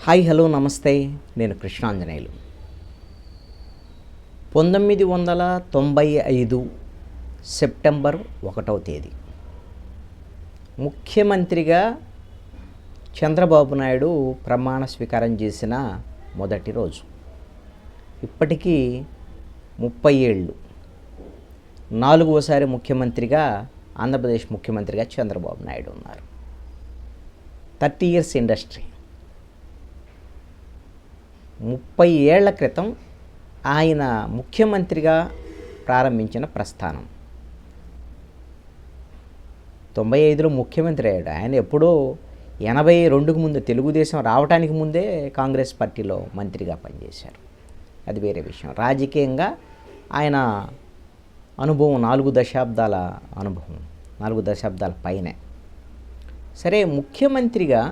Hi hello నమస్తే. నేను Krishnanjaneyulu. 1995 September 1వ తేదీ ముఖ్యమంత్రిగా చంద్రబాబు నాయుడు ప్రమాణ స్వీకారం చేసిన మొదటి రోజు. ఇప్పటికీ 30 ఏళ్ళు. 4వసారి ముఖ్యమంత్రిగా ఆంధ్రప్రదేశ్ ముఖ్యమంత్రిగా చంద్రబాబు నాయుడు ఉన్నారు. 30 ఇయర్స్ ఇండస్ట్రీ. 30 ఏళ్ల క్రితం ఆయన ముఖ్యమంత్రిగా ప్రారంభించిన ప్రస్థానం. 95లో ముఖ్యమంత్రి అయ్యాడు. ఆయన ఎప్పుడో 82కు ముందు, తెలుగుదేశం రావడానికి ముందే కాంగ్రెస్ పార్టీలో మంత్రిగా పనిచేశారు. అది వేరే విషయం. రాజకీయంగా ఆయన అనుభవం 4 దశాబ్దాల అనుభవం, 4 దశాబ్దాల పైనే. సరే, ముఖ్యమంత్రిగా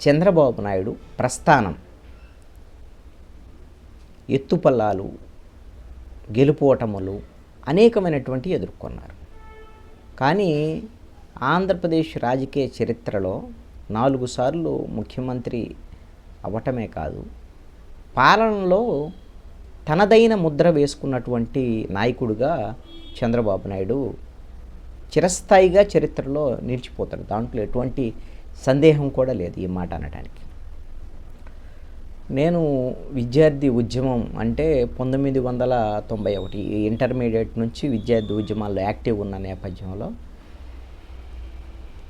చంద్రబాబు నాయుడు ప్రస్థానం ఎత్తుపల్లాలు, గెలుపోటములు అనేకమైనటువంటి ఎదుర్కొన్నారు. కానీ ఆంధ్రప్రదేశ్ రాజకీయ చరిత్రలో 4 సార్లు ముఖ్యమంత్రి అవ్వటమే కాదు, పాలనలో తనదైన ముద్ర వేసుకున్నటువంటి నాయకుడిగా చంద్రబాబు నాయుడు చిరస్థాయిగా చరిత్రలో నిలిచిపోతాడు. దాంట్లో ఎటువంటి సందేహం కూడా లేదు ఈ మాట అనడానికి. నేను విద్యార్థి ఉద్యమం అంటే 1991 ఇంటర్మీడియట్ నుంచి విద్యార్థి ఉద్యమాల్లో యాక్టివ్ ఉన్న నేపథ్యంలో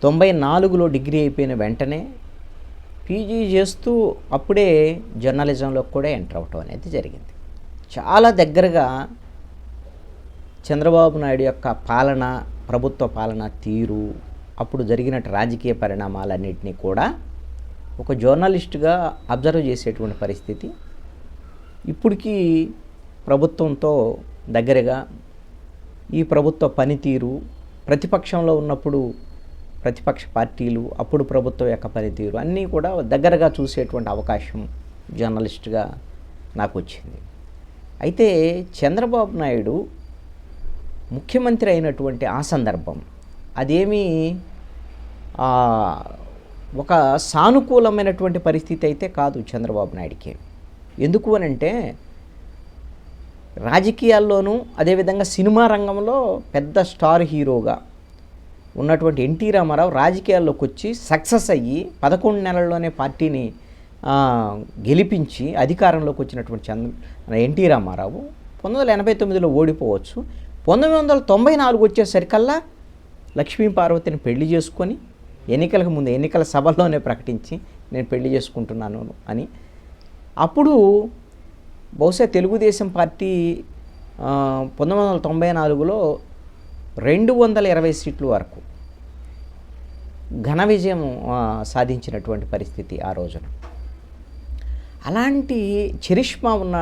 94లో డిగ్రీ అయిపోయిన వెంటనే పీజీ చేస్తూ అప్పుడే జర్నలిజంలోకి కూడా ఎంటర్ అవ్వటం అనేది జరిగింది. చాలా దగ్గరగా చంద్రబాబు నాయుడు యొక్క పాలన, ప్రభుత్వ పాలన తీరు, అప్పుడు జరిగినట్టు రాజకీయ పరిణామాలన్నింటినీ కూడా ఒక జర్నలిస్టుగా అబ్జర్వ్ చేసేటువంటి పరిస్థితి. ఇప్పటికీ ప్రభుత్వంతో దగ్గరగా ఈ ప్రభుత్వ పనితీరు, ప్రతిపక్షంలో ఉన్నప్పుడు ప్రతిపక్ష పార్టీలు, అప్పుడు ప్రభుత్వం యొక్క పనితీరు అన్నీ కూడా దగ్గరగా చూసేటువంటి అవకాశం జర్నలిస్టుగా నాకు వచ్చింది. అయితే చంద్రబాబు నాయుడు ముఖ్యమంత్రి అయినటువంటి ఆ సందర్భం అదేమీ ఒక సానుకూలమైనటువంటి పరిస్థితి అయితే కాదు చంద్రబాబు నాయుడికి. ఎందుకు అనంటే, రాజకీయాల్లోనూ అదేవిధంగా సినిమా రంగంలో పెద్ద స్టార్ హీరోగా ఉన్నటువంటి ఎన్టీ రామారావు రాజకీయాల్లోకి వచ్చి సక్సెస్ అయ్యి 11 నెలల్లోనే పార్టీని గెలిపించి అధికారంలోకి వచ్చినటువంటి ఎన్టీ రామారావు 1989లో ఓడిపోవచ్చు. 1994 వచ్చేసరికల్లా లక్ష్మీ పార్వతిని పెళ్లి చేసుకొని ఎన్నికలకు ముందు ఎన్నికల సభల్లోనే ప్రకటించి నేను పెళ్లి చేసుకుంటున్నాను అని. అప్పుడు బహుశా తెలుగుదేశం పార్టీ 1994లో 220 సీట్ల వరకు ఘన విజయం సాధించినటువంటి పరిస్థితి ఆ రోజున. అలాంటి చరిష్మా ఉన్న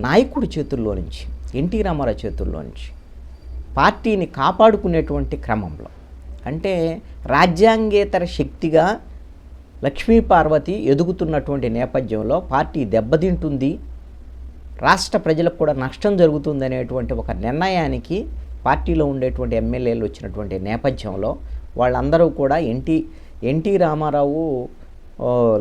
నాయకుడి చేతుల్లో నుంచి, ఎన్టీ రామారావు చేతుల్లో నుంచి పార్టీని కాపాడుకునేటువంటి క్రమంలో, అంటే రాజ్యాంగేతర శక్తిగా లక్ష్మీ పార్వతి ఎదుగుతున్నటువంటి నేపథ్యంలో పార్టీ దెబ్బతింటుంది, రాష్ట్ర ప్రజలకు కూడా నష్టం జరుగుతుంది అనేటువంటి ఒక నిర్ణయానికి పార్టీలో ఉండేటువంటి ఎమ్మెల్యేలు వచ్చినటువంటి నేపథ్యంలో వాళ్ళందరూ కూడా ఎన్టీ రామారావు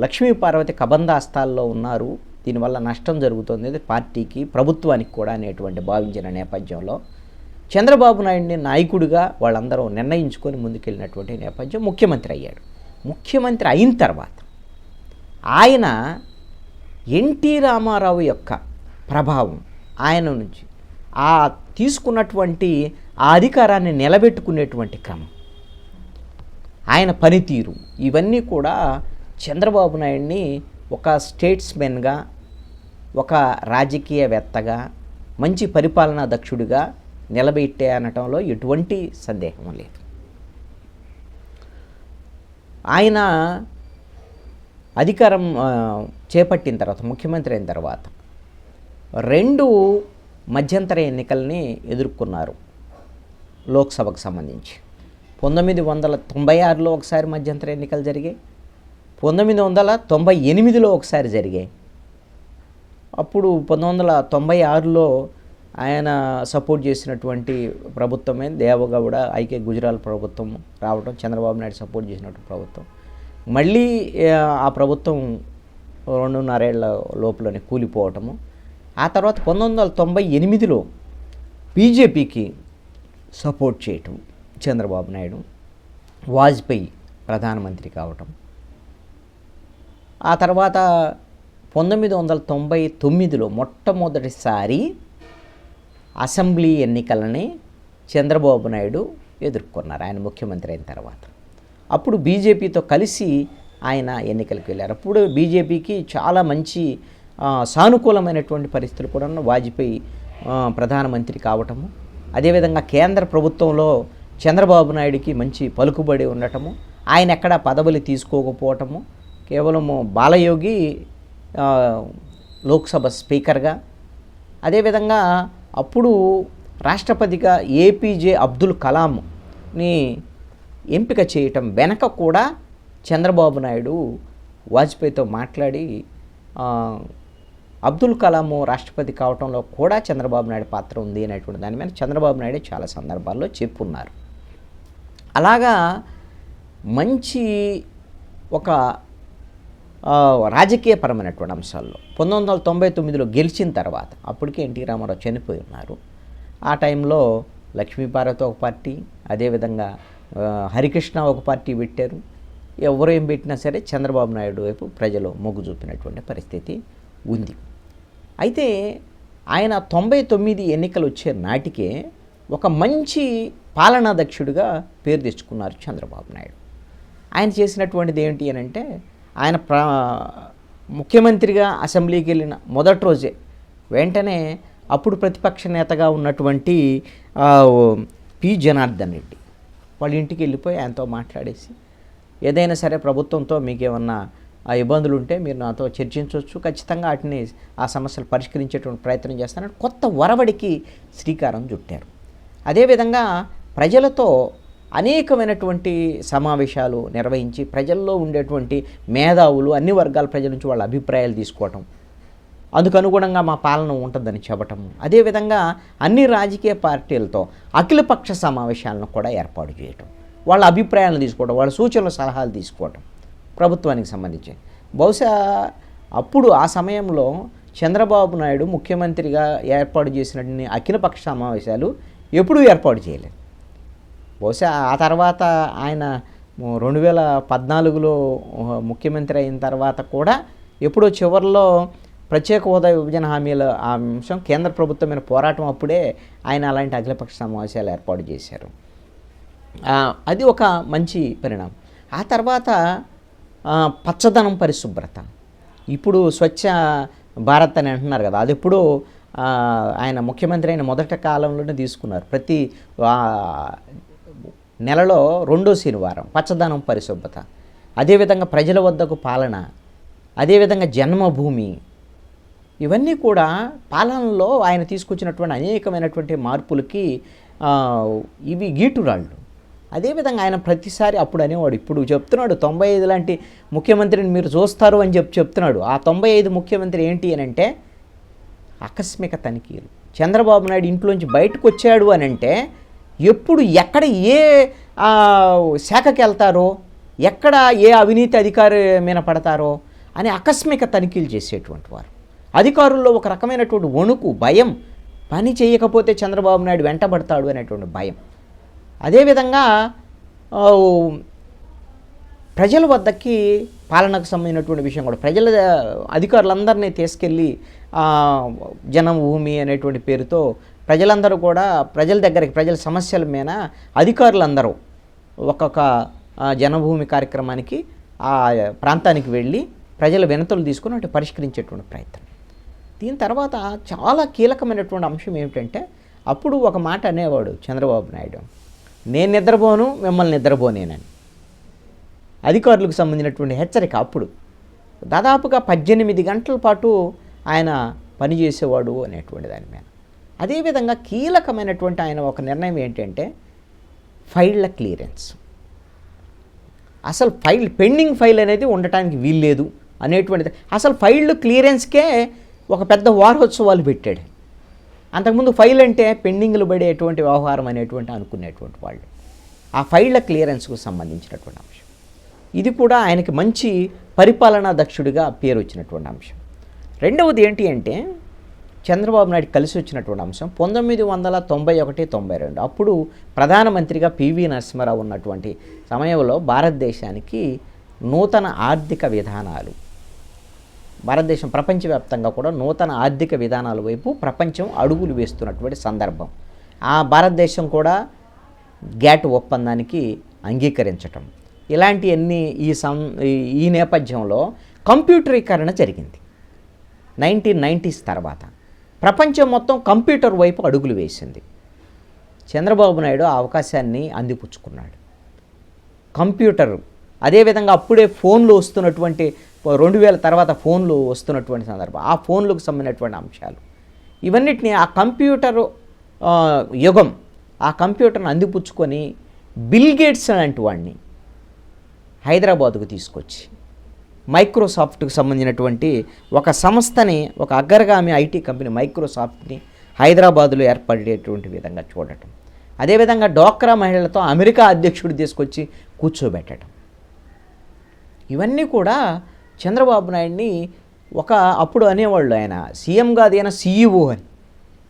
లక్ష్మీ పార్వతి కబంధాస్తాల్లో ఉన్నారు, దీనివల్ల నష్టం జరుగుతుంది పార్టీకి, ప్రభుత్వానికి కూడా అనేటువంటి భావించిన నేపథ్యంలో చంద్రబాబు నాయుడిని నాయకుడిగా వాళ్ళందరూ నిర్ణయించుకొని ముందుకెళ్ళినటువంటి నేపథ్యం. ముఖ్యమంత్రి అయ్యాడు. ముఖ్యమంత్రి అయిన తర్వాత ఆయన ఎన్టీ రామారావు యొక్క ప్రభావం, ఆయన నుంచి తీసుకున్నటువంటి ఆ అధికారాన్ని నిలబెట్టుకునేటువంటి క్రమం, ఆయన పనితీరు, ఇవన్నీ కూడా చంద్రబాబు నాయుడిని ఒక స్టేట్స్మెన్గా, ఒక రాజకీయవేత్తగా, మంచి పరిపాలనా దక్షుడిగా నిలబెట్టే అనటంలో ఎటువంటి సందేహం లేదు. ఆయన అధికారం చేపట్టిన తర్వాత, ముఖ్యమంత్రి అయిన తర్వాత 2 మధ్యంతర ఎన్నికల్ని ఎదుర్కొన్నారు లోక్సభకు సంబంధించి. 1996లో ఒకసారి మధ్యంతర ఎన్నికలు జరిగాయి, 1998లో ఒకసారి జరిగాయి. అప్పుడు 1996లో ఆయన సపోర్ట్ చేసినటువంటి ప్రభుత్వమే దేవగౌడ, ఐకే గుజరాల్ ప్రభుత్వం రావడం, చంద్రబాబు నాయుడు సపోర్ట్ చేసినటువంటి ప్రభుత్వం. మళ్ళీ ఆ ప్రభుత్వం 2.5 ఏళ్ల లోపలనే కూలిపోవటము. ఆ తర్వాత 1998లో బీజేపీకి సపోర్ట్ చేయటం చంద్రబాబు నాయుడు, వాజ్పేయి ప్రధానమంత్రి కావటం. ఆ తర్వాత 1999లో మొట్టమొదటిసారి అసెంబ్లీ ఎన్నికలని చంద్రబాబు నాయుడు ఎదుర్కొన్నారు ఆయన ముఖ్యమంత్రి అయిన తర్వాత. అప్పుడు బీజేపీతో కలిసి ఆయన ఎన్నికలకు వెళ్ళారు. అప్పుడు బీజేపీకి చాలా మంచి సానుకూలమైనటువంటి పరిస్థితులు కూడా వాజ్పేయి ప్రధానమంత్రి కావటము, అదేవిధంగా కేంద్ర ప్రభుత్వంలో చంద్రబాబు నాయుడికి మంచి పలుకుబడి ఉండటము, ఆయన ఎక్కడా పదవులు తీసుకోకపోవటము, కేవలము బాలయోగి లోక్సభ స్పీకర్గా, అదేవిధంగా అప్పుడు రాష్ట్రపతిగా ఏపీజే అబ్దుల్ కలాంని ఎంపిక చేయటం వెనక కూడా చంద్రబాబు నాయుడు వాజ్పేయితో మాట్లాడి అబ్దుల్ కలాము రాష్ట్రపతి కావటంలో కూడా చంద్రబాబు నాయుడు పాత్ర ఉంది అనేటువంటి దాని మీద చంద్రబాబు నాయుడు చాలా సందర్భాల్లో చెప్పున్నారు. అలాగా మంచి ఒక రాజకీయపరమైనటువంటి అంశాల్లో 1999లో గెలిచిన తర్వాత, అప్పటికే ఎన్టీ రామారావు చనిపోయి ఉన్నారు. ఆ టైంలో లక్ష్మీపార్వతి ఒక పార్టీ, అదేవిధంగా హరికృష్ణ ఒక పార్టీ పెట్టారు. ఎవరు ఏం పెట్టినా సరే చంద్రబాబు నాయుడు వైపు ప్రజలు మొగ్గు చూపినటువంటి పరిస్థితి ఉంది. అయితే ఆయన 99 ఎన్నికలు వచ్చే నాటికే ఒక మంచి పాలనాదక్షుడిగా పేరు తెచ్చుకున్నారు చంద్రబాబు నాయుడు. ఆయన చేసినటువంటిది ఏంటి అని అంటే, ఆయన ముఖ్యమంత్రిగా అసెంబ్లీకి వెళ్ళిన మొదటి రోజే వెంటనే అప్పుడు ప్రతిపక్ష నేతగా ఉన్నటువంటి పి జనార్దన్ రెడ్డి వాళ్ళ ఇంటికి వెళ్ళిపోయి ఆయనతో మాట్లాడేసి, ఏదైనా సరే ప్రభుత్వంతో మీకేమన్నా ఇబ్బందులు ఉంటే మీరు నాతో చర్చించవచ్చు, ఖచ్చితంగా వాటిని ఆ సమస్యలు పరిష్కరించేటువంటి ప్రయత్నం చేస్తానని కొత్త ఒరవడికి శ్రీకారం చుట్టారు. అదేవిధంగా ప్రజలతో అనేకమైనటువంటి సమావేశాలు నిర్వహించి ప్రజల్లో ఉండేటువంటి మేధావులు, అన్ని వర్గాల ప్రజల నుంచి వాళ్ళ అభిప్రాయాలు తీసుకోవటం, అందుకు అనుగుణంగా మా పాలన ఉంటుందని చెప్పటం, అదేవిధంగా అన్ని రాజకీయ పార్టీలతో అఖిలపక్ష సమావేశాలను కూడా ఏర్పాటు చేయటం, వాళ్ళ అభిప్రాయాలను తీసుకోవడం, వాళ్ళ సూచనలు సలహాలు తీసుకోవటం ప్రభుత్వానికి సంబంధించి. బహుశా అప్పుడు ఆ సమయంలో చంద్రబాబు నాయుడు ముఖ్యమంత్రిగా ఏర్పాటు చేసినటువంటి అఖిలపక్ష సమావేశాలు ఎప్పుడూ ఏర్పాటు చేయలేదు. బహుశా ఆ తర్వాత ఆయన 2014లో ముఖ్యమంత్రి అయిన తర్వాత కూడా ఎప్పుడో చివరిలో ప్రత్యేక హోదా విభజన హామీల ఆ అంశం కేంద్ర ప్రభుత్వం మీద పోరాటం అప్పుడే ఆయన అలాంటి అఖిలపక్ష సమావేశాలు ఏర్పాటు చేశారు. అది ఒక మంచి పరిణామం. ఆ తర్వాత పచ్చదనం, పరిశుభ్రత, ఇప్పుడు స్వచ్ఛ భారత్ అని అంటున్నారు కదా, అది ఎప్పుడూ ఆయన ముఖ్యమంత్రి అయిన మొదటి కాలంలోనే తీసుకున్నారు. ప్రతి నెలలో 2వ శనివారం పచ్చదనం, పరిశుభ్రత, అదేవిధంగా ప్రజల వద్దకు పాలన, అదేవిధంగా జన్మభూమి, ఇవన్నీ కూడా పాలనలో ఆయన తీసుకొచ్చినటువంటి అనేకమైనటువంటి మార్పులకి ఇవి గీటురాళ్ళు. అదేవిధంగా ఆయన ప్రతిసారి అప్పుడు అనేవాడు, ఇప్పుడు చెప్తున్నాడు 95 లాంటి ముఖ్యమంత్రిని మీరు చూస్తారు అని చెప్తున్నాడు. ఆ 95 ముఖ్యమంత్రి ఏంటి అని అంటే ఆకస్మిక తనిఖీలు. చంద్రబాబు నాయుడు ఇంట్లోంచి బయటకు వచ్చాడు అని అంటే ఎప్పుడు ఎక్కడ ఏ శాఖకి వెళ్తారో, ఎక్కడ ఏ అవినీతి అధికారి మీద పడతారో అని ఆకస్మిక తనిఖీలు చేసేటువంటి వారు. అధికారుల్లో ఒక రకమైనటువంటి వణుకు, భయం, పని చేయకపోతే చంద్రబాబు నాయుడు వెంటబడతాడు అనేటువంటి భయం. అదేవిధంగా ప్రజల వద్దకి పాలనకు సంబంధించినటువంటి విషయం కూడా ప్రజల అధికారులందరినీ తీసుకెళ్ళి జనభూమి అనేటువంటి పేరుతో ప్రజలందరూ కూడా ప్రజల దగ్గరికి, ప్రజల సమస్యల మీద అధికారులందరూ ఒక్కొక్క జనభూమి కార్యక్రమానికి ఆ ప్రాంతానికి వెళ్ళి ప్రజల వినతులు తీసుకుని అటు పరిష్కరించేటువంటి ప్రయత్నం. దీని తర్వాత చాలా కీలకమైనటువంటి అంశం ఏమిటంటే, అప్పుడు ఒక మాట అనేవాడు చంద్రబాబు నాయుడు, నేను నిద్రపోను, మిమ్మల్ని నిద్రపోనేనని. అధికారులకు సంబంధించినటువంటి హెచ్చరిక అప్పుడు దాదాపుగా 18 గంటల పాటు ఆయన పనిచేసేవాడు అనేటువంటి దాని మీద. అదేవిధంగా కీలకమైనటువంటి ఆయన ఒక నిర్ణయం ఏంటంటే ఫైళ్ళ క్లియరెన్స్. అసలు పెండింగ్ ఫైల్ అనేది ఉండటానికి వీల్లేదు అనేటువంటిది. అసలు ఫైళ్ళు క్లియరెన్స్కే ఒక పెద్ద వారోత్సవాలు పెట్టాడు. అంతకుముందు ఫైల్ అంటే పెండింగ్లు పడేటువంటి వ్యవహారం అనేటువంటి అనుకునేటువంటి వాళ్ళు. ఆ ఫైళ్ళ క్లియరెన్స్కు సంబంధించినటువంటి అంశం. ఇది కూడా ఆయనకి మంచి పరిపాలనా దక్షుడిగా పేరు వచ్చినటువంటి అంశం. రెండవది ఏంటి అంటే చంద్రబాబు నాయుడు కలిసి వచ్చినటువంటి అంశం 1991-92 అప్పుడు ప్రధానమంత్రిగా పివి నరసింహారావు ఉన్నటువంటి సమయంలో భారతదేశానికి నూతన ఆర్థిక విధానాలు, భారతదేశం ప్రపంచవ్యాప్తంగా కూడా నూతన ఆర్థిక విధానాల వైపు ప్రపంచం అడుగులు వేస్తున్నటువంటి సందర్భం. ఆ భారతదేశం కూడా గ్యాట్ ఒప్పందానికి అంగీకరించటం, ఇలాంటివన్నీ ఈ నేపథ్యంలో కంప్యూటరీకరణ జరిగింది. 1990s తర్వాత ప్రపంచం మొత్తం కంప్యూటర్ వైపు అడుగులు వేసింది. చంద్రబాబు నాయుడు ఆ అవకాశాన్ని అందిపుచ్చుకున్నాడు. కంప్యూటర్, అదేవిధంగా అప్పుడే ఫోన్లు వస్తున్నటువంటి 2000 తర్వాత ఫోన్లు వస్తున్నటువంటి సందర్భం, ఆ ఫోన్లకు సంబంధించినటువంటి అంశాలు, ఇవన్నిటిని ఆ కంప్యూటర్ యుగం, ఆ కంప్యూటర్ని అందిపుచ్చుకొని బిల్ గేట్స్ లాంటి వాడిని హైదరాబాదుకు తీసుకొచ్చి మైక్రోసాఫ్ట్కు సంబంధించినటువంటి ఒక సంస్థని, ఒక అగ్రగామి ఐటీ కంపెనీ మైక్రోసాఫ్ట్ని హైదరాబాదులో ఏర్పడేటువంటి విధంగా చూడటం, అదేవిధంగా డోక్రా మహిళలతో అమెరికా అధ్యక్షుడు తీసుకొచ్చి కూర్చోబెట్టడం, ఇవన్నీ కూడా చంద్రబాబు నాయుడిని అప్పుడు అనేవాళ్ళు, ఆయన సీఎం కాదు, ఆయన సీఈఓ అని.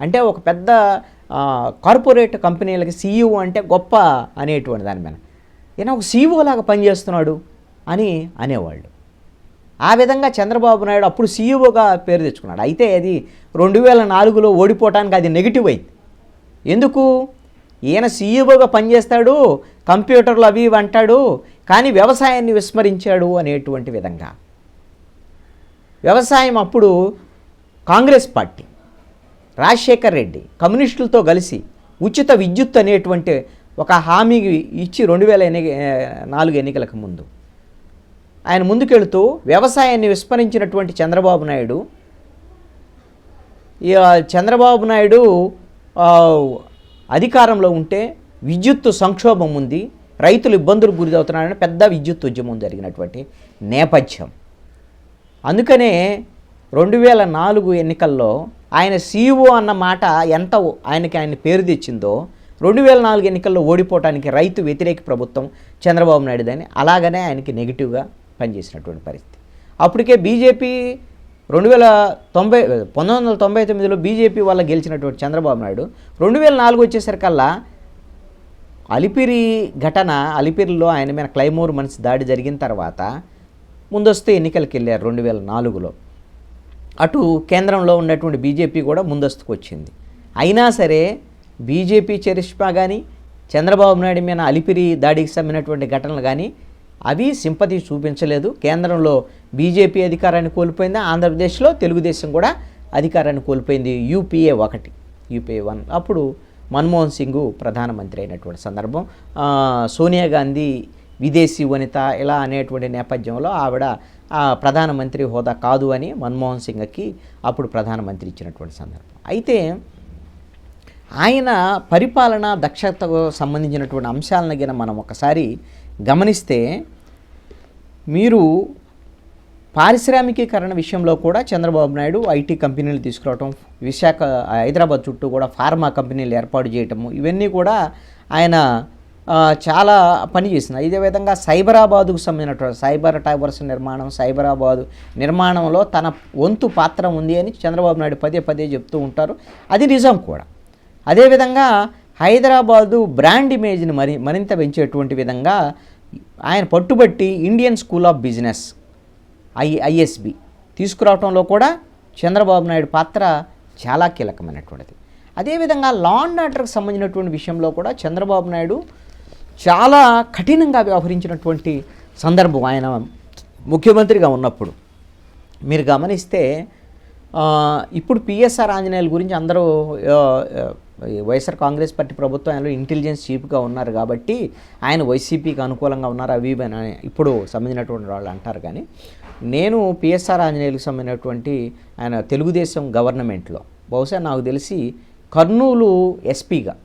అంటే ఒక పెద్ద కార్పొరేట్ కంపెనీలకి సీఈఓ అంటే గొప్ప అనేటువంటి దాని మీద ఈయన ఒక సీఈఓ లాగా పనిచేస్తున్నాడు అని అనేవాళ్ళు. ఆ విధంగా చంద్రబాబు నాయుడు అప్పుడు సీఈఓగా పేరు తెచ్చుకున్నాడు. అయితే అది 2004లో ఓడిపోవటానికి అది నెగిటివ్ అయింది. ఎందుకు? ఈయన సీఈఓగా పనిచేస్తాడు, కంప్యూటర్లు అవి ఇవి అంటాడు, కానీ వ్యవసాయాన్ని విస్మరించాడు అనేటువంటి విధంగా. వ్యవసాయం అప్పుడు కాంగ్రెస్ పార్టీ, రాజశేఖర్ రెడ్డి కమ్యూనిస్టులతో కలిసి ఉచిత విద్యుత్ అనేటువంటి ఒక హామీ ఇచ్చి 2004 ఎన్నికలకు ముందు ఆయన ముందుకెళ్తూ వ్యవసాయాన్ని విస్మరించినటువంటి చంద్రబాబు నాయుడు అధికారంలో ఉంటే విద్యుత్ సంక్షోభం ఉంది, రైతులు ఇబ్బందులు గురవుతున్నారని పెద్ద విద్యుత్ ఉద్యమం జరిగినటువంటి నేపథ్యం. అందుకనే 2004 ఎన్నికల్లో ఆయన సీఈఓ అన్న మాట ఎంత ఆయన పేరు తెచ్చిందో 2004 ఎన్నికల్లో ఓడిపోవటానికి రైతు వ్యతిరేక ప్రభుత్వం చంద్రబాబు నాయుడుదని అలాగనే ఆయనకి నెగిటివ్గా పనిచేసినటువంటి పరిస్థితి. అప్పటికే బీజేపీ 1999లో బీజేపీ వల్ల గెలిచినటువంటి చంద్రబాబు నాయుడు 2004 వచ్చేసరికల్లా అలిపిరి ఘటన, అలిపిరిలో ఆయన మీద క్లైమోర్ మనిషి దాడి జరిగిన తర్వాత ముందస్తు ఎన్నికలకు వెళ్ళారు 2004లో. అటు కేంద్రంలో ఉన్నటువంటి బీజేపీ కూడా ముందస్తుకు వచ్చింది. అయినా సరే బీజేపీ చరిష్మా కానీ చంద్రబాబు నాయుడు మీద అలిపిరి దాడికి సంబంధించినటువంటి ఘటనలు కానీ అవి సింపతి చూపించలేదు. కేంద్రంలో బీజేపీ అధికారాన్ని కోల్పోయింది, ఆంధ్రప్రదేశ్లో తెలుగుదేశం కూడా అధికారాన్ని కోల్పోయింది. యూపీఏ 1 అప్పుడు మన్మోహన్ సింగ్ ప్రధానమంత్రి అయినటువంటి సందర్భం, సోనియా గాంధీ విదేశీ వనిత ఇలా అనేటువంటి నేపథ్యంలో ఆవిడ ప్రధానమంత్రి హోదా కాదు అని మన్మోహన్ సింగ్కి అప్పుడు ప్రధానమంత్రి ఇచ్చినటువంటి సందర్భం. అయితే ఆయన పరిపాలన దక్షతకు సంబంధించినటువంటి అంశాలను గిన మనం ఒకసారి గమనిస్తే, మీరు పారిశ్రామికీకరణ విషయంలో కూడా చంద్రబాబు నాయుడు ఐటీ కంపెనీలు తీసుకురావటం, హైదరాబాద్ చుట్టూ కూడా ఫార్మా కంపెనీలు ఏర్పాటు చేయటము, ఇవన్నీ కూడా ఆయన చాలా పని చేసింది. ఇదే విధంగా సైబరాబాదుకు సంబంధించినటువంటి సైబర్ టవర్స్ నిర్మాణం, సైబరాబాదు నిర్మాణంలో తన వంతు పాత్ర ఉంది అని చంద్రబాబు నాయుడు పదే చెప్తూ ఉంటారు. అది నిజం కూడా. అదేవిధంగా హైదరాబాదు బ్రాండ్ ఇమేజ్ని మరింత పెంచేటువంటి విధంగా ఆయన పట్టుబట్టి Indian school of business ISB తీసుకురావడంలో కూడా చంద్రబాబు నాయుడు పాత్ర చాలా కీలకమైనటువంటిది. అదేవిధంగా లా అండ్ ఆర్డర్కి సంబంధించినటువంటి విషయంలో కూడా చంద్రబాబు నాయుడు చాలా కఠినంగా వ్యవహరించినటువంటి సందర్భం ఆయన ముఖ్యమంత్రిగా ఉన్నప్పుడు. మీరు గమనిస్తే ఇప్పుడు పిఎస్ఆర్ ఆంజనేయుల గురించి అందరూ వైఎస్ఆర్ కాంగ్రెస్ పార్టీ ప్రభుత్వంలో ఇంటెలిజెన్స్ చీఫ్గా ఉన్నారు కాబట్టి ఆయన వైసీపీకి అనుకూలంగా ఉన్నారు అవి అని ఇప్పుడు సంబంధించినటువంటి వాళ్ళు అంటారు. కానీ నేను పిఎస్ఆర్ ఆంజనేయులకు సంబంధించినటువంటి ఆయన తెలుగుదేశం గవర్నమెంట్లో బహుశా నాకు తెలిసి కర్నూలు ఎస్పీగా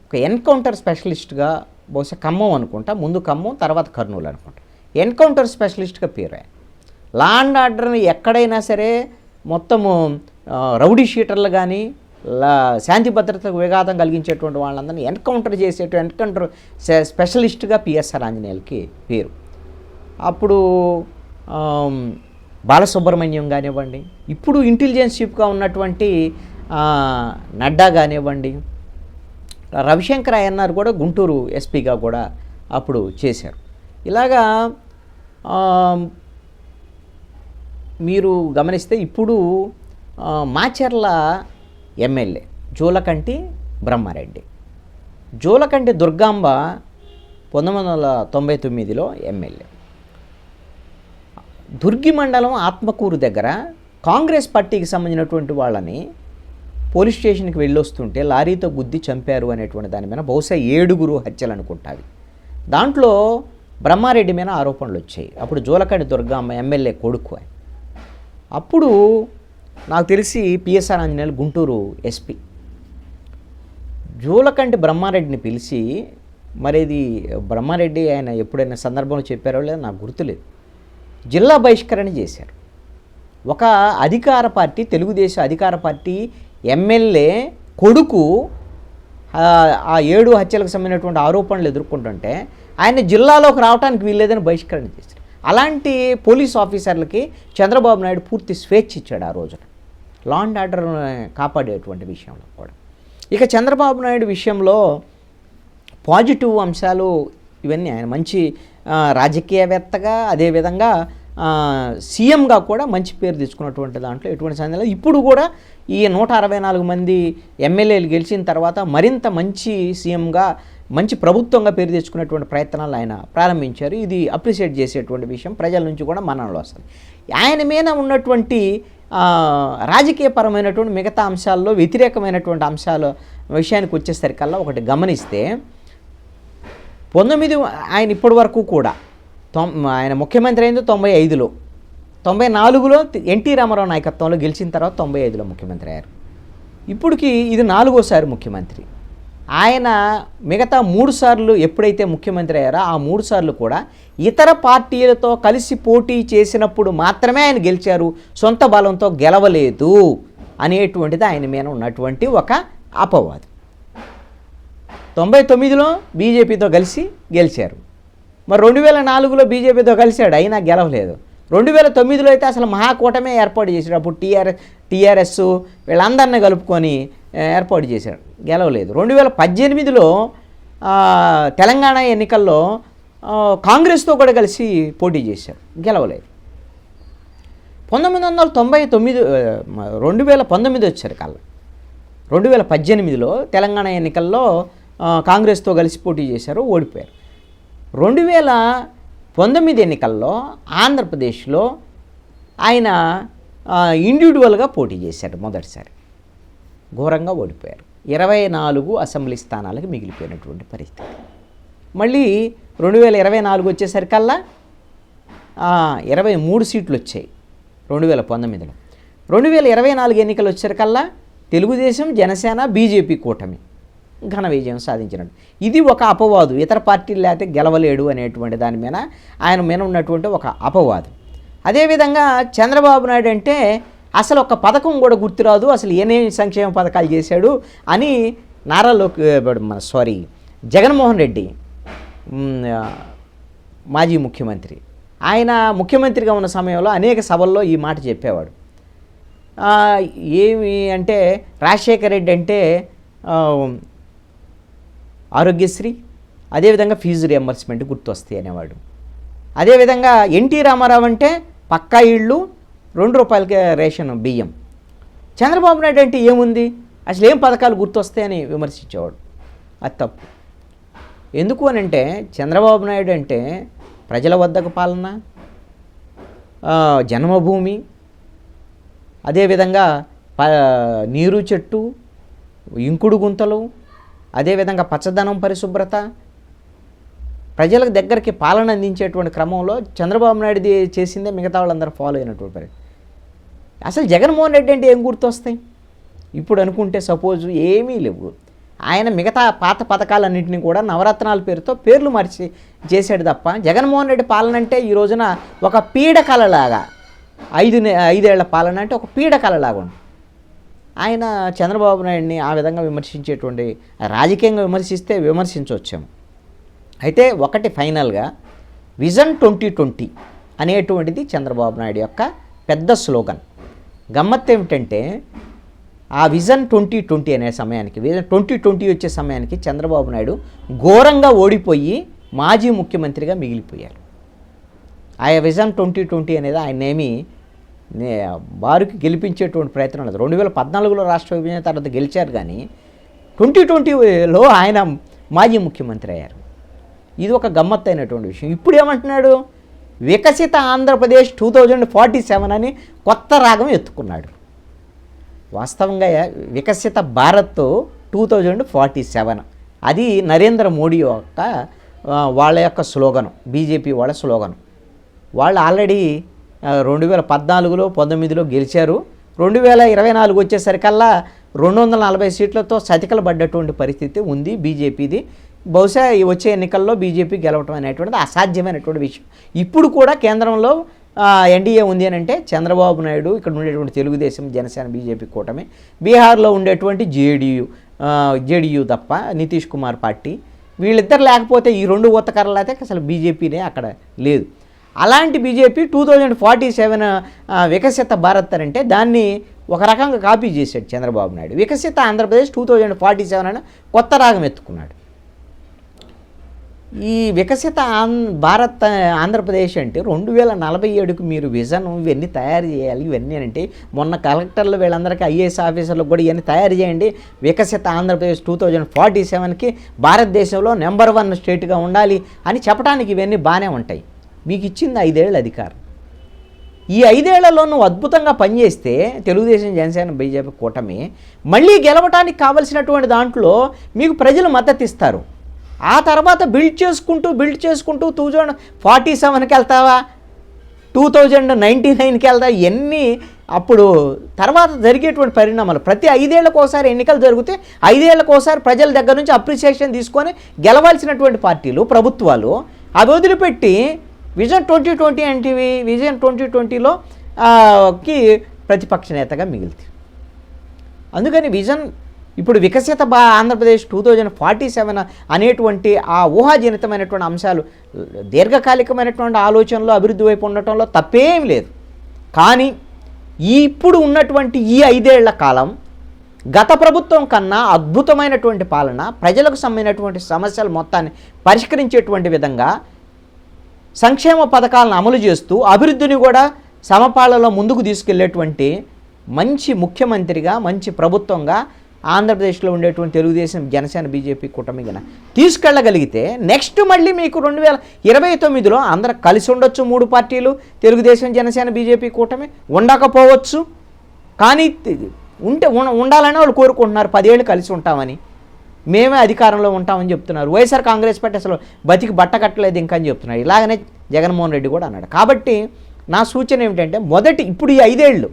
ఒక ఎన్కౌంటర్ స్పెషలిస్ట్గా, బహుశా ఖమ్మం అనుకుంటా, ముందు ఖమ్మం తర్వాత కర్నూలు అనుకుంటా, ఎన్కౌంటర్ స్పెషలిస్ట్గా పేరు. లా అండ్ ఆర్డర్ని ఎక్కడైనా సరే మొత్తము రౌడీ షీటర్లు కానీ శాంతి భద్రతకు విఘాతం కలిగించేటువంటి వాళ్ళందరినీ ఎన్కౌంటర్ స్పెషలిస్ట్గా పిఎస్ఆర్ ఆంజనేయులకి పేరు. అప్పుడు బాలసుబ్రహ్మణ్యం కానివ్వండి, ఇప్పుడు ఇంటెలిజెన్స్ చీఫ్గా ఉన్నటువంటి నడ్డా కానివ్వండి, రవిశంకర్ అయ్యన్నారు కూడా గుంటూరు ఎస్పీగా కూడా అప్పుడు చేశారు. ఇలాగా మీరు గమనిస్తే ఇప్పుడు మాచర్ల ఎమ్మెల్యే జూలకంటి బ్రహ్మారెడ్డి, జూలకంటి దుర్గాంబ 1999లో ఎమ్మెల్యే. దుర్గి మండలం ఆత్మకూరు దగ్గర కాంగ్రెస్ పార్టీకి సంబంధించినటువంటి వాళ్ళని పోలీస్ స్టేషన్కి వెళ్ళొస్తుంటే లారీతో గుద్ది చంపారు అనేటువంటి దాని మీద బహుశా 7 హత్యలు అనుకుంటావి. దాంట్లో బ్రహ్మారెడ్డి మీద ఆరోపణలు వచ్చాయి. అప్పుడు జూలకంటి దుర్గాంబ ఎమ్మెల్యే కొడుకు. అప్పుడు నాకు తెలిసి పిఎస్ఆర్ ఆంజనేయులు గుంటూరు ఎస్పీ జూలకంటి బ్రహ్మారెడ్డిని పిలిచి, మరి ఇది బ్రహ్మారెడ్డి ఆయన ఎప్పుడైనా సందర్భంలో చెప్పారో లేదో నాకు గుర్తులేదు, జిల్లా బహిష్కరణ చేశారు. ఒక అధికార పార్టీ, తెలుగుదేశం అధికార పార్టీ ఎమ్మెల్యే కొడుకు ఆ 7 హత్యలకు సంబంధించినటువంటి ఆరోపణలు ఎదుర్కొంటుంటే ఆయన జిల్లాలోకి రావడానికి వీల్లేదని బహిష్కరణ చేశారు. అలాంటి పోలీస్ ఆఫీసర్లకి చంద్రబాబు నాయుడు పూర్తి స్వేచ్ఛ ఇచ్చాడు ఆ రోజున, లా అండ్ ఆర్డర్ కాపాడేటువంటి విషయంలో కూడా. ఇక చంద్రబాబు నాయుడు విషయంలో పాజిటివ్ అంశాలు ఇవన్నీ, ఆయన మంచి రాజకీయవేత్తగా, అదేవిధంగా సీఎంగా కూడా మంచి పేరు తెచ్చుకున్నటువంటి దాంట్లో ఎటువంటి సందేహం లేదు. ఇప్పుడు కూడా ఈ 164 మంది ఎమ్మెల్యేలు గెలిచిన తర్వాత మరింత మంచి సీఎంగా, మంచి ప్రభుత్వంగా పేరు తెచ్చుకునేటువంటి ప్రయత్నాలు ఆయన ప్రారంభించారు. ఇది అప్రిషియేట్ చేసేటువంటి విషయం, ప్రజల నుంచి కూడా మన్ననలు వస్తుంది. ఆయన మీద ఉన్నటువంటి రాజకీయపరమైనటువంటి మిగతా అంశాల్లో వ్యతిరేకమైనటువంటి అంశాల విషయానికి వచ్చేసరికల్లా ఒకటి గమనిస్తే, ఆయన ఇప్పటి వరకు కూడా ఆయన ముఖ్యమంత్రి అయింది 95లో, 94లో ఎన్టీ రామారావు నాయకత్వంలో గెలిచిన తర్వాత 95లో ముఖ్యమంత్రి అయ్యారు. ఇప్పటికి ఇది 4వసారి ముఖ్యమంత్రి. ఆయన మిగతా 3 సార్లు ఎప్పుడైతే ముఖ్యమంత్రి అయ్యారో ఆ 3 సార్లు కూడా ఇతర పార్టీలతో కలిసి పోటీ చేసినప్పుడు మాత్రమే ఆయన గెలిచారు, సొంత బలంతో గెలవలేదు అనేటువంటిది ఆయన మీద ఉన్నటువంటి ఒక అపవాదం. 99లో బీజేపీతో కలిసి గెలిచారు, మరి 2004లో బీజేపీతో కలిశాడు, అయినా గెలవలేదు. 2009లో అయితే అసలు మహాకూటమే ఏర్పాటు చేశాడు. అప్పుడు టీఆర్ఎస్ వీళ్ళందరినీ కలుపుకొని ఏర్పాటు చేశాడు, గెలవలేదు. 2018లో తెలంగాణ ఎన్నికల్లో కాంగ్రెస్తో కూడా కలిసి పోటీ చేశారు, గెలవలేదు. 2019 వచ్చారు కల్లా 2018లో తెలంగాణ ఎన్నికల్లో కాంగ్రెస్తో కలిసి పోటీ చేశారు, ఓడిపోయారు. 2019 ఎన్నికల్లో ఆంధ్రప్రదేశ్లో ఆయన ఇండివిజువల్గా పోటీ చేశారు మొదటిసారి, ఘోరంగా ఓడిపోయారు. 24 అసెంబ్లీ స్థానాలకు మిగిలిపోయినటువంటి పరిస్థితి. మళ్ళీ 2024 వచ్చేసరికల్లా 23 సీట్లు వచ్చాయి 2019లో. 2024 ఎన్నికలు వచ్చేసరికల్లా తెలుగుదేశం, జనసేన, బీజేపీ కూటమి ఘన విజయం సాధించినట్టు. ఇది ఒక అపవాదు, ఇతర పార్టీలు లేకపోతే గెలవలేడు అనేటువంటి దాని మీద ఆయన మీద ఉన్నటువంటి ఒక అపవాదు. అదేవిధంగా చంద్రబాబు నాయుడు అంటే అసలు ఒక పథకం కూడా గుర్తురాదు, అసలు ఏమేమి సంక్షేమ పథకాలు చేశాడు అని జగన్మోహన్ రెడ్డి మాజీ ముఖ్యమంత్రి, ఆయన ముఖ్యమంత్రిగా ఉన్న సమయంలో అనేక సభల్లో ఈ మాట చెప్పేవాడు. ఏమి అంటే రాజశేఖర్ రెడ్డి అంటే ఆరోగ్యశ్రీ, అదేవిధంగా ఫీజు రియంబర్స్మెంట్ గుర్తొస్తాయి అనేవాడు. అదేవిధంగా ఎన్టీ రామారావు అంటే పక్కా ఇళ్ళు, 2 రూపాయలకే రేషన్ బియ్యం. చంద్రబాబు నాయుడు అంటే ఏముంది, అసలు ఏం పథకాలు గుర్తొస్తాయని విమర్శించేవాడు. అది తప్పు. ఎందుకు అని అంటే చంద్రబాబు నాయుడు అంటే ప్రజల వద్దకు పాలన, జన్మభూమి, అదేవిధంగా నీరు చెట్టు, ఇంకుడు గుంతలు, అదేవిధంగా పచ్చదనం, పరిశుభ్రత, ప్రజలకు దగ్గరికి పాలన అందించేటువంటి క్రమంలో చంద్రబాబు నాయుడు చేసిందే మిగతా వాళ్ళందరూ ఫాలో అయినటువంటి పరిస్థితి. అసలు జగన్మోహన్ రెడ్డి అంటే ఏం గుర్తొస్తాయి ఇప్పుడు అనుకుంటే? సపోజ్ ఏమీ లేవు. ఆయన మిగతా పాత పథకాలన్నింటినీ కూడా నవరత్నాల పేర్లు మార్చి చేశాడు తప్ప, జగన్మోహన్ రెడ్డి పాలన అంటే ఈ రోజున ఒక పీడకలలాగా, 5 ఏళ్ల పాలన అంటే ఒక పీడకలలాగా ఉంది. ఆయన చంద్రబాబు నాయుడిని ఆ విధంగా విమర్శించేటువంటి, రాజకీయంగా విమర్శిస్తే విమర్శించవచ్చాము. అయితే ఒకటి ఫైనల్గా విజన్ 2020 అనేటువంటిది చంద్రబాబు నాయుడు యొక్క పెద్ద స్లోగన్. గమ్మత్తు ఏమిటంటే ఆ విజన్ 2020 అనే సమయానికి, విజన్ 2020 వచ్చే సమయానికి చంద్రబాబు నాయుడు ఘోరంగా ఓడిపోయి మాజీ ముఖ్యమంత్రిగా మిగిలిపోయారు. ఆ విజన్ 2020 అనేది ఆయన్నేమి బారుకి గెలిపించేటువంటి ప్రయత్నం లేదు. 2014లో రాష్ట్ర విభజన తర్వాత గెలిచారు, కానీ 2020లో ఆయన మాజీ ముఖ్యమంత్రి అయ్యారు. ఇది ఒక గమ్మత్తు అయినటువంటి విషయం. ఇప్పుడు ఏమంటున్నాడు, వికసిత ఆంధ్రప్రదేశ్ 2047 అని కొత్త రాగం ఎత్తుకున్నాడు. వాస్తవంగా వికసిత భారత్ 2047 అది నరేంద్ర మోడీ యొక్క వాళ్ళ యొక్క స్లోగను, బీజేపీ వాళ్ళ స్లోగను. వాళ్ళు ఆల్రెడీ 2014లో 19లో గెలిచారు. 2024 వచ్చేసరికల్లా 240 సీట్లతో సతికలు పడ్డటువంటి పరిస్థితి ఉంది బీజేపీది. బహుశా ఈ వచ్చే ఎన్నికల్లో బీజేపీ గెలవటం అనేటువంటిది అసాధ్యమైనటువంటి విషయం. ఇప్పుడు కూడా కేంద్రంలో ఎన్డీఏ ఉంది అని అంటే చంద్రబాబు నాయుడు, ఇక్కడ ఉండేటువంటి తెలుగుదేశం, జనసేన, బీజేపీ కూటమి, బీహార్లో ఉండేటువంటి జేడీయూ తప్ప నితీష్ కుమార్ పార్టీ, వీళ్ళిద్దరు లేకపోతే ఈ రెండు ఉత్తకరలు అయితే అసలు బీజేపీనే అక్కడ లేదు. అలాంటి బీజేపీ 2047 వికసిత భారత్ అంటే దాన్ని ఒక రకంగా కాపీ చేశాడు చంద్రబాబు నాయుడు. వికసిత ఆంధ్రప్రదేశ్ 2047 అని కొత్త రాగం ఎత్తుకున్నాడు. ఈ వికసిత భారత్ ఆంధ్రప్రదేశ్ అంటే 2047కు మీరు విజన్ ఇవన్నీ తయారు చేయాలి. ఇవన్నీ అంటే మొన్న కలెక్టర్లు వీళ్ళందరికీ ఐఏఎస్ ఆఫీసర్లకు కూడా ఇవన్నీ తయారు చేయండి. వికసిత ఆంధ్రప్రదేశ్ 2047కి భారతదేశంలో నెంబర్ 1 స్టేట్గా ఉండాలి అని చెప్పడానికి ఇవన్నీ బాగానే ఉంటాయి. మీకు ఇచ్చింది 5 ఏళ్ళ అధికారం. ఈ 5 ఏళ్లలో నువ్వు అద్భుతంగా పనిచేస్తే తెలుగుదేశం, జనసేన, బీజేపీ కూటమి మళ్ళీ గెలవటానికి కావలసినటువంటి దాంట్లో మీకు ప్రజలు మద్దతు ఇస్తారు. ఆ తర్వాత బిల్డ్ చేసుకుంటూ 2047కి వెళ్తావా, 2099కి వెళ్తావా, ఇవన్నీ అప్పుడు తర్వాత జరిగేటువంటి పరిణామాలు. ప్రతి 5 ఏళ్లకు ఒకసారి ఎన్నికలు జరిగితే 5 ఏళ్లకు ఒకసారి ప్రజల దగ్గర నుంచి అప్రిసియేషన్ తీసుకొని గెలవాల్సినటువంటి పార్టీలు, ప్రభుత్వాలు అవి వదిలిపెట్టి విజన్ 2020 అంటే విజన్ 2020లో కి ప్రతిపక్ష నేతగా మిగిలింది. అందుకని విజన్ ఇప్పుడు వికసిత ఆంధ్రప్రదేశ్ 2047 అనేటువంటి ఆ ఊహాజనితమైనటువంటి అంశాలు దీర్ఘకాలికమైనటువంటి ఆలోచనలో అభివృద్ధి వైపు ఉండటంలో తప్పేం లేదు. కానీ ఇప్పుడు ఉన్నటువంటి ఈ 5 ఏళ్ల కాలం గత ప్రభుత్వం కన్నా అద్భుతమైనటువంటి పాలన, ప్రజలకు సంబంధించినటువంటి సమస్యలు మొత్తాన్ని పరిష్కరించేటువంటి విధంగా సంక్షేమ పథకాలను అమలు చేస్తూ అభివృద్ధిని కూడా సమపాళ్లలో ముందుకు తీసుకెళ్లేటువంటి మంచి ముఖ్యమంత్రిగా, మంచి ప్రభుత్వంగా ఆంధ్రప్రదేశ్లో ఉండేటువంటి తెలుగుదేశం, జనసేన, బీజేపీ కూటమిగా తీసుకెళ్ళగలిగితే నెక్స్ట్ మళ్ళీ మీకు 2029లో అందరూ కలిసి ఉండొచ్చు. 3 పార్టీలు, తెలుగుదేశం, జనసేన, బీజేపీ కూటమి ఉండకపోవచ్చు, కానీ ఉండాలని వాళ్ళు కోరుకుంటున్నారు. 10 ఏళ్ళు కలిసి ఉంటామని, మేమే అధికారంలో ఉంటామని చెప్తున్నారు. వైఎస్ఆర్ కాంగ్రెస్ పార్టీ అసలు బతికి బట్ట కట్టలేదు ఇంకా అని చెప్తున్నారు. ఇలాగనే జగన్మోహన్ రెడ్డి కూడా అన్నాడు. కాబట్టి నా సూచన ఏమిటంటే ఇప్పుడు ఈ 5 ఏళ్ళు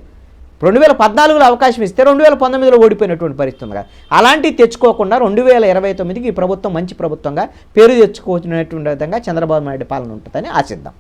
2014లో అవకాశం ఇస్తే 2019లో ఓడిపోయినటువంటి పరిస్థితి ఉంది కదా, అలాంటివి తెచ్చుకోకుండా 2029కి ఈ ప్రభుత్వం మంచి ప్రభుత్వంగా పేరు తెచ్చుకోవచ్చినటువంటి విధంగా చంద్రబాబు నాయుడు పాలన ఉంటుందని ఆశిద్దాం.